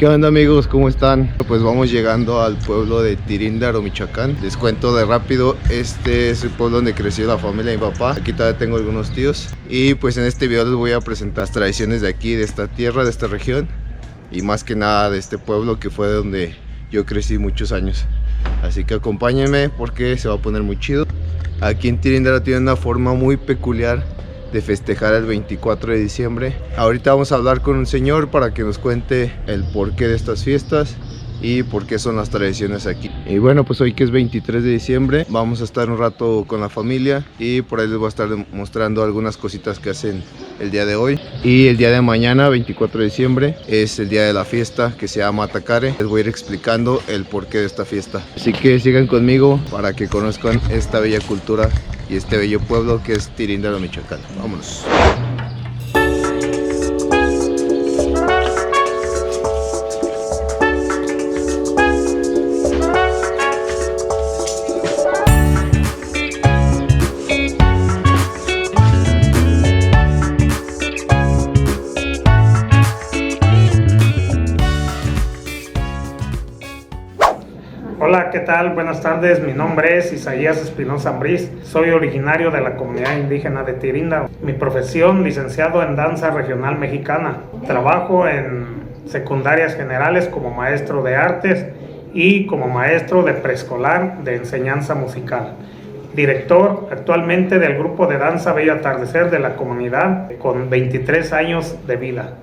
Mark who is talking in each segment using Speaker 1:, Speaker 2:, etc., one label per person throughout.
Speaker 1: ¿Qué onda amigos? ¿Cómo están? Pues vamos llegando al pueblo de Tiríndaro, Michoacán. Les cuento de rápido, este es el pueblo donde creció la familia de mi papá. Aquí todavía tengo algunos tíos. Y pues en este video les voy a presentar las tradiciones de aquí, de esta tierra, de esta región. Y más que nada de este pueblo que fue donde yo crecí muchos años. Así que acompáñenme porque se va a poner muy chido. Aquí en Tiríndaro tiene una forma muy peculiar de festejar el 24 de diciembre. Ahorita vamos a hablar con un señor para que nos cuente el porqué de estas fiestas y por qué son las tradiciones aquí. Y bueno, pues hoy que es 23 de diciembre vamos a estar un rato con la familia y por ahí les voy a estar mostrando algunas cositas que hacen el día de hoy. Y el día de mañana, 24 de diciembre, es el día de la fiesta que se llama Tacare. Les voy a ir explicando el porqué de esta fiesta, así que sigan conmigo para que conozcan esta bella cultura y este bello pueblo que es Tiríndaro, Michoacán. Vámonos.
Speaker 2: Hola, ¿qué tal? Buenas tardes, mi nombre es Isaías Espinosa Ambriz, soy originario de la comunidad indígena de Tiríndaro. Mi profesión, licenciado en danza regional mexicana. Trabajo en secundarias generales como maestro de artes y como maestro de preescolar de enseñanza musical. Director actualmente del grupo de danza Bello Atardecer de la comunidad con 23 años de vida.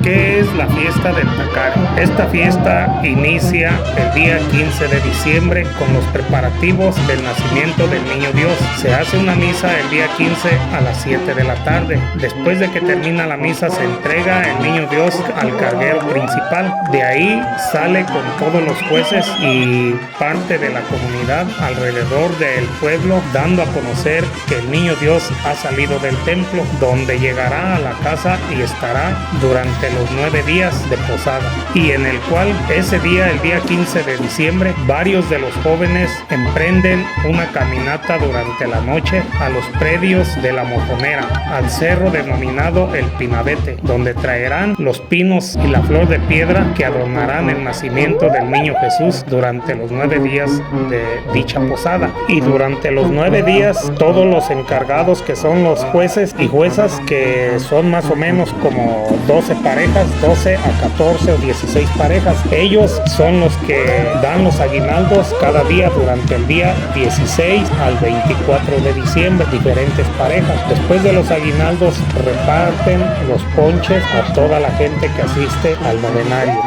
Speaker 2: ¿Qué es la fiesta del Tacare? Esta fiesta inicia el día 15 de diciembre con los preparativos del nacimiento del Niño Dios. Se hace una misa el día 15 a las 7 de la tarde. Después de que termina la misa se entrega el Niño Dios al carguero principal. De ahí sale con todos los jueces y parte de la comunidad alrededor del pueblo, dando a conocer que el Niño Dios ha salido del templo, donde llegará a la casa y estará durante los 9 días de posada, y en el cual ese día, el día 15 de diciembre, varios de los jóvenes emprenden una caminata durante la noche a los predios de la Mojonera, al cerro denominado El Pinabete, donde traerán los pinos y la flor de piedra que adornarán el nacimiento del niño Jesús durante los 9 días de dicha posada. Y durante los 9 días, todos los encargados, que son los jueces y juezas, que son más o menos como 12 parejas, 12 a 14 o 16 parejas. Ellos son los que dan los aguinaldos cada día durante el día 16 al 24 de diciembre, diferentes parejas. Después de los aguinaldos reparten los ponches a toda la gente que asiste al novenario.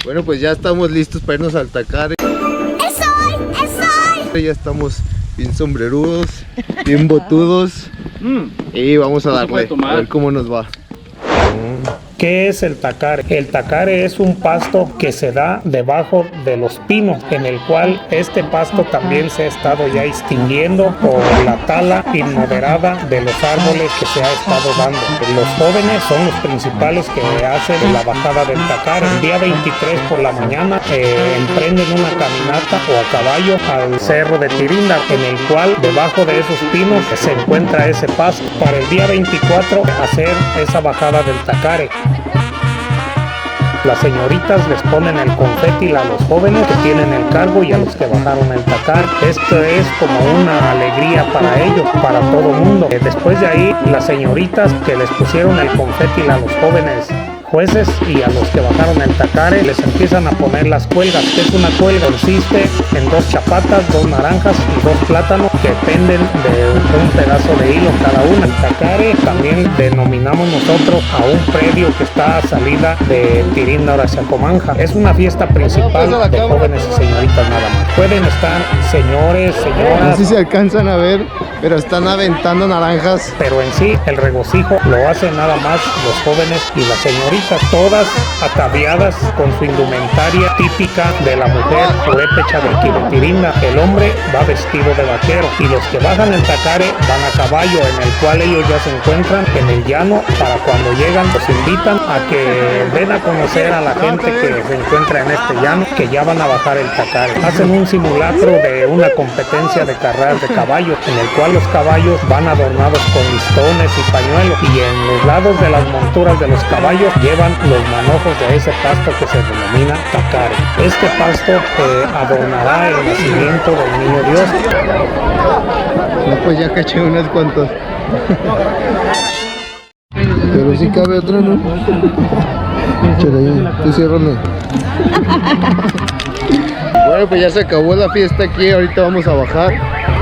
Speaker 1: Bueno, pues ya estamos listos para irnos al Tacare. Ya estamos bien sombrerudos, bien botudos. Y vamos a darle, a ver cómo nos va.
Speaker 2: ¿Qué es el tacare? El tacare es un pasto que se da debajo de los pinos, en el cual este pasto también se ha estado ya extinguiendo por la tala inmoderada de los árboles que se ha estado dando. Los jóvenes son los principales que hacen la bajada del tacare. El día 23 por la mañana emprenden una caminata o a caballo al cerro de Tiríndaro, en el cual debajo de esos pinos se encuentra ese pasto. Para el día 24 hacer esa bajada del tacare. Las señoritas les ponen el confeti a los jóvenes que tienen el cargo y a los que bajaron el tacare. Esto es como una alegría para ellos, para todo el mundo. Después de ahí, las señoritas que les pusieron el confeti a los jóvenes jueces y a los que bajaron el tacare les empiezan a poner las cuelgas. ¿Qué es una cuelga? Consiste en 2 chapatas, 2 naranjas y 2 plátanos que penden de un pedazo de hilo cada una. El tacare también denominamos nosotros a un predio que está a salida de Tiríndaro hacia Comanja. Es una fiesta principal de jóvenes y señoritas nada más. Pueden estar señores, señoras.
Speaker 1: No sé si se alcanzan a ver, pero están aventando naranjas.
Speaker 2: Pero en sí el regocijo lo hacen nada más los jóvenes y las señoritas. caballerizas, todas ataviadas con su indumentaria típica de la mujer purépecha de aquí de Tirinda. El hombre va vestido de vaquero y los que bajan el Tacare van a caballo, en el cual ellos ya se encuentran en el llano. Para cuando llegan los invitan a que den a conocer a la gente que se encuentra en este llano que ya van a bajar el Tacare. Hacen un simulacro de una competencia de carreras de caballos, en el cual los caballos van adornados con listones y pañuelos, y en los lados de las monturas de los caballos llevan los manojos de ese pasto que se denomina Tacare. Este pasto adornará el nacimiento del niño Dios.
Speaker 1: No, pues ya caché unas cuantas. Pero sí cabe otra, ¿no? Échale ahí, tú ciérrame. Bueno, pues ya se acabó la fiesta aquí, ahorita vamos a bajar.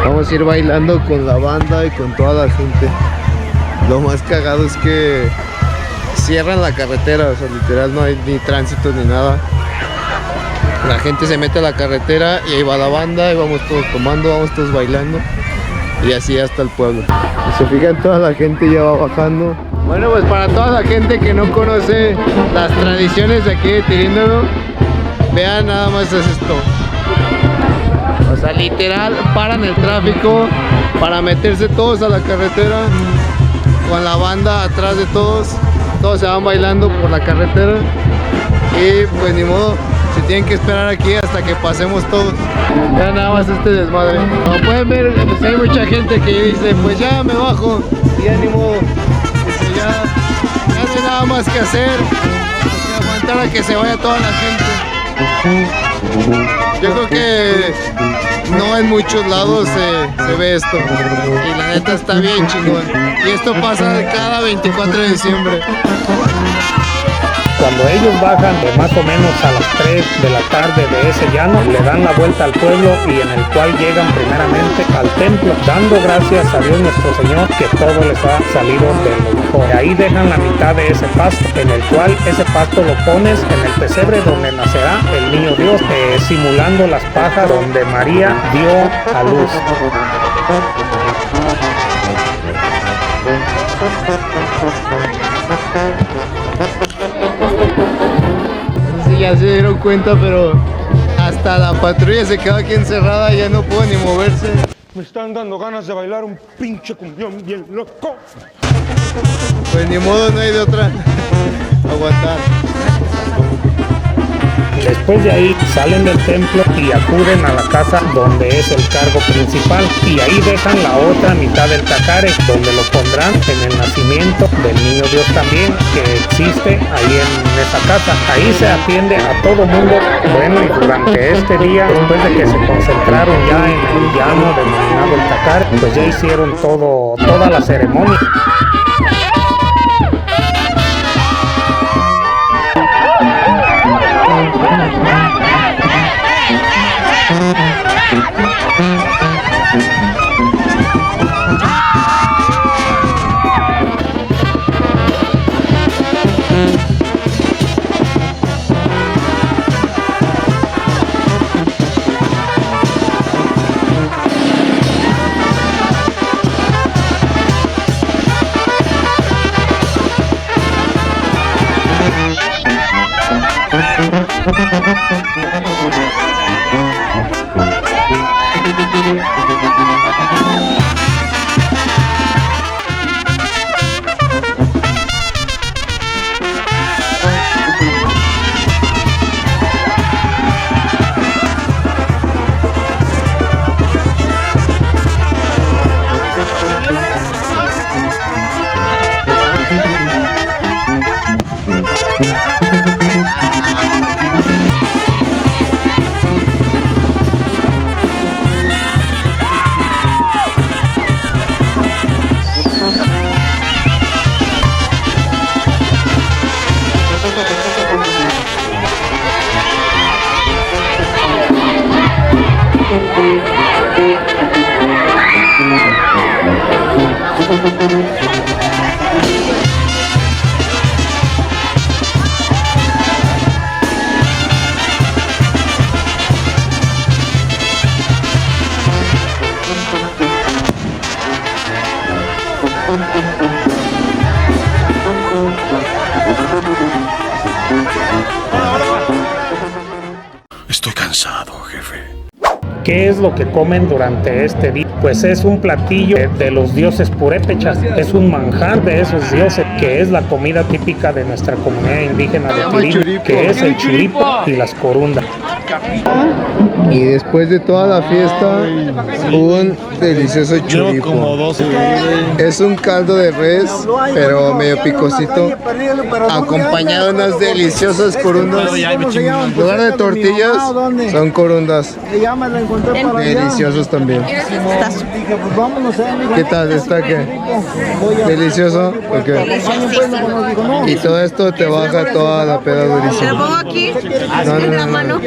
Speaker 1: Vamos a ir bailando con la banda y con toda la gente. Lo más cagado es que cierran la carretera, o sea, literal no hay ni tránsito ni nada. La gente se mete a la carretera y ahí va la banda, y vamos todos tomando, vamos todos bailando. Y así hasta el pueblo. Si se fijan, toda la gente ya va bajando. Bueno, pues para toda la gente que no conoce las tradiciones de aquí de Tiríndaro, vean nada más es esto. O sea, literal, paran el tráfico para meterse todos a la carretera, con la banda atrás de todos. Todos se van bailando por la carretera. Y pues ni modo, se tienen que esperar aquí hasta que pasemos todos. Vean nada más este desmadre. Como pueden ver, pues hay mucha gente que dice, pues ya me bajo. Y ya ni modo, pues ya no hay nada más que hacer que aguantar a que se vaya toda la gente. Yo creo que no en muchos lados se ve esto. Y la neta está bien chingón. Y esto pasa cada 24 de diciembre.
Speaker 2: Cuando ellos bajan de más o menos a las 3 de la tarde de ese llano, le dan la vuelta al pueblo, y en el cual llegan primeramente al templo, dando gracias a Dios nuestro Señor que todo les ha salido de lo mejor. Ahí dejan la mitad de ese pasto, en el cual ese pasto lo pones en el pesebre donde nacerá el niño Dios, simulando las pajas donde María dio a luz.
Speaker 1: No sé si ya se dieron cuenta, pero hasta la patrulla se quedó aquí encerrada, ya no pudo ni moverse.
Speaker 3: Me están dando ganas de bailar un pinche cumbión bien loco.
Speaker 1: Pues ni modo, no hay de otra. Aguantar.
Speaker 2: Después de ahí salen del templo y acuden a la casa donde es el cargo principal, y ahí dejan la otra mitad del Tacare, donde lo pondrán en el nacimiento del niño Dios también, que existe ahí en esa casa. Ahí se atiende a todo mundo. Bueno, y durante este día, después de que se concentraron ya en el llano denominado el Tacare, pues ya hicieron toda la ceremonia.
Speaker 1: Thank you.
Speaker 2: ¿Qué es lo que comen durante este día? Pues es un platillo de los dioses purépechas, es un manjar de esos dioses, que es la comida típica de nuestra comunidad indígena de Tirín, que es el churipo y las corundas.
Speaker 1: Y después de toda la fiesta, un delicioso churipo. Es un caldo de res, pero medio picosito, acompañado de unas deliciosas corundas. En lugar de tortillas, son corundas. Deliciosos también. ¿Qué tal? ¿Está qué? ¿Delicioso? Okay. Y todo esto te baja toda la peda durísima.
Speaker 4: ¿Te lo pongo aquí?
Speaker 1: No,
Speaker 4: En
Speaker 1: no,
Speaker 4: la
Speaker 1: no.
Speaker 4: mano.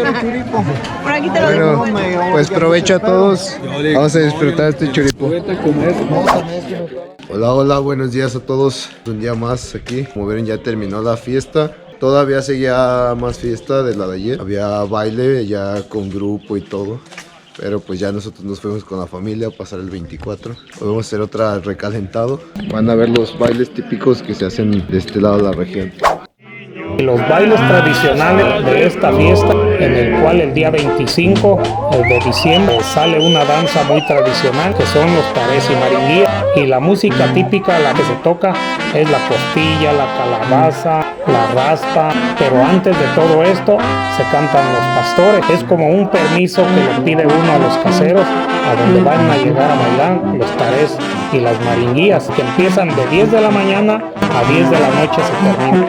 Speaker 4: Por aquí te lo
Speaker 1: Bueno,
Speaker 4: dejo.
Speaker 1: pues provecho a todos. Vamos a disfrutar este churipo. Hola, hola, buenos días a todos. Un día más aquí. Como vieron, ya terminó la fiesta. Todavía seguía más fiesta de la de ayer. Había baile ya con grupo y todo. Pero pues ya nosotros nos fuimos con la familia a pasar el 24. Hoy vamos a hacer otra recalentado. Van a ver los bailes típicos que se hacen de este lado de la región.
Speaker 2: Los bailes tradicionales de esta fiesta, en el cual el día 25 de diciembre sale una danza muy tradicional, que son los parés y maringuías, y la música típica, la que se toca, es la costilla, la calabaza, la raspa, pero antes de todo esto se cantan los pastores. Es como un permiso que le pide uno a los caseros, a donde van a llegar a bailar los parés y las maringuías, que empiezan de 10 de la mañana a 10 de la noche se terminan.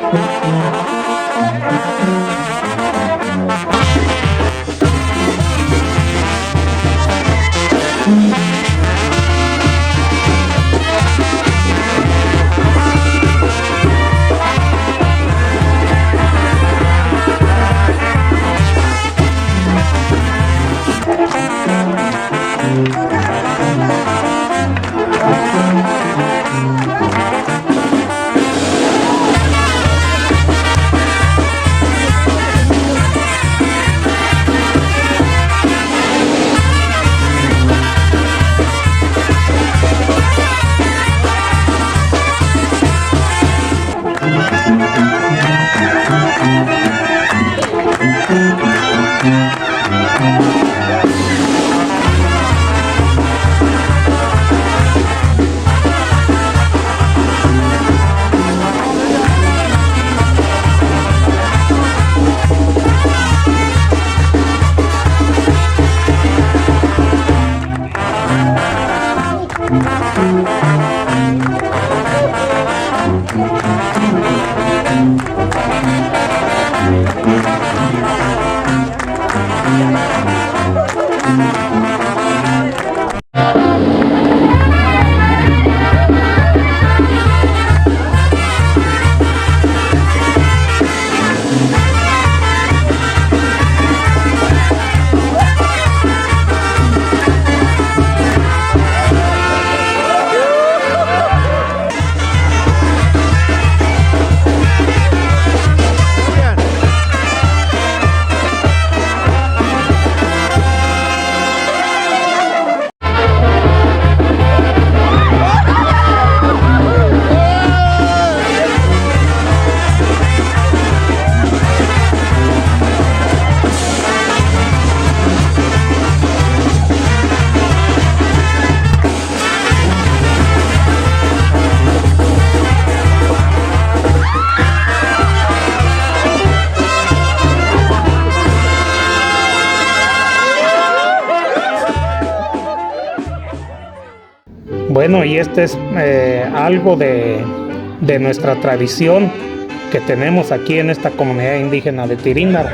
Speaker 2: Bueno, y este es algo de nuestra tradición que tenemos aquí en esta comunidad indígena de Tiríndaro.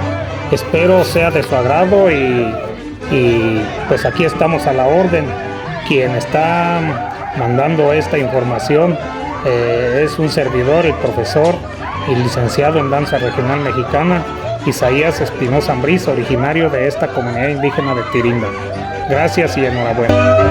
Speaker 2: Espero sea de su agrado y pues aquí estamos a la orden. Quien está mandando esta información es un servidor, el profesor y licenciado en danza regional mexicana, Isaías Espinosa Ambriz, originario de esta comunidad indígena de Tiríndaro. Gracias y enhorabuena.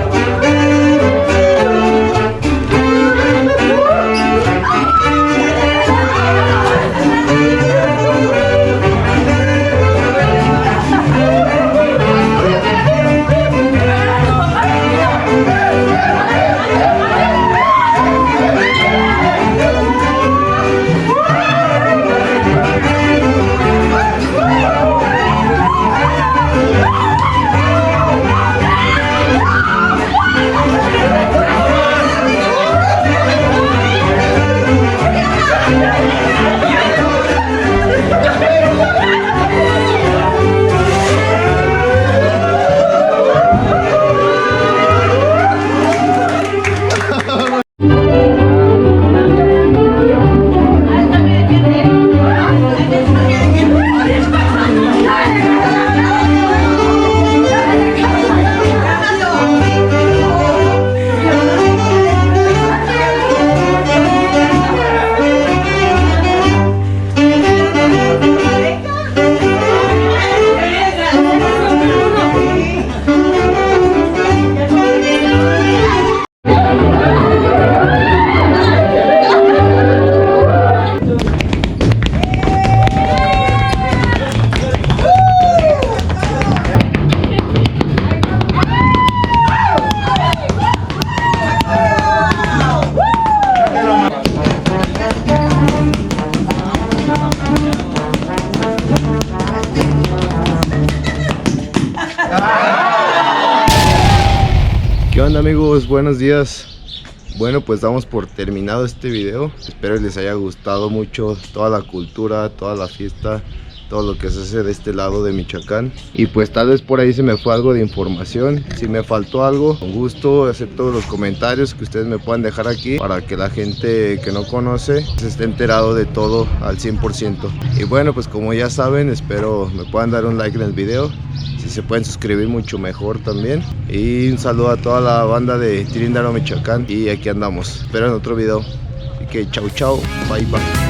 Speaker 1: ¿Qué onda, amigos? Buenos días. Bueno, pues damos por terminado este video. Espero les haya gustado mucho toda la cultura, toda la fiesta, todo lo que se hace de este lado de Michoacán. Y pues tal vez por ahí se me fue algo de información. Si me faltó algo, con gusto acepto los comentarios que ustedes me puedan dejar aquí, para que la gente que no conoce se esté enterado de todo al 100%. Y bueno, pues como ya saben, espero me puedan dar un like en el video. Si se pueden suscribir, mucho mejor también. Y un saludo a toda la banda de Tiríndaro, Michoacán. Y aquí andamos. Espero en otro video. Así que chau chau, bye bye.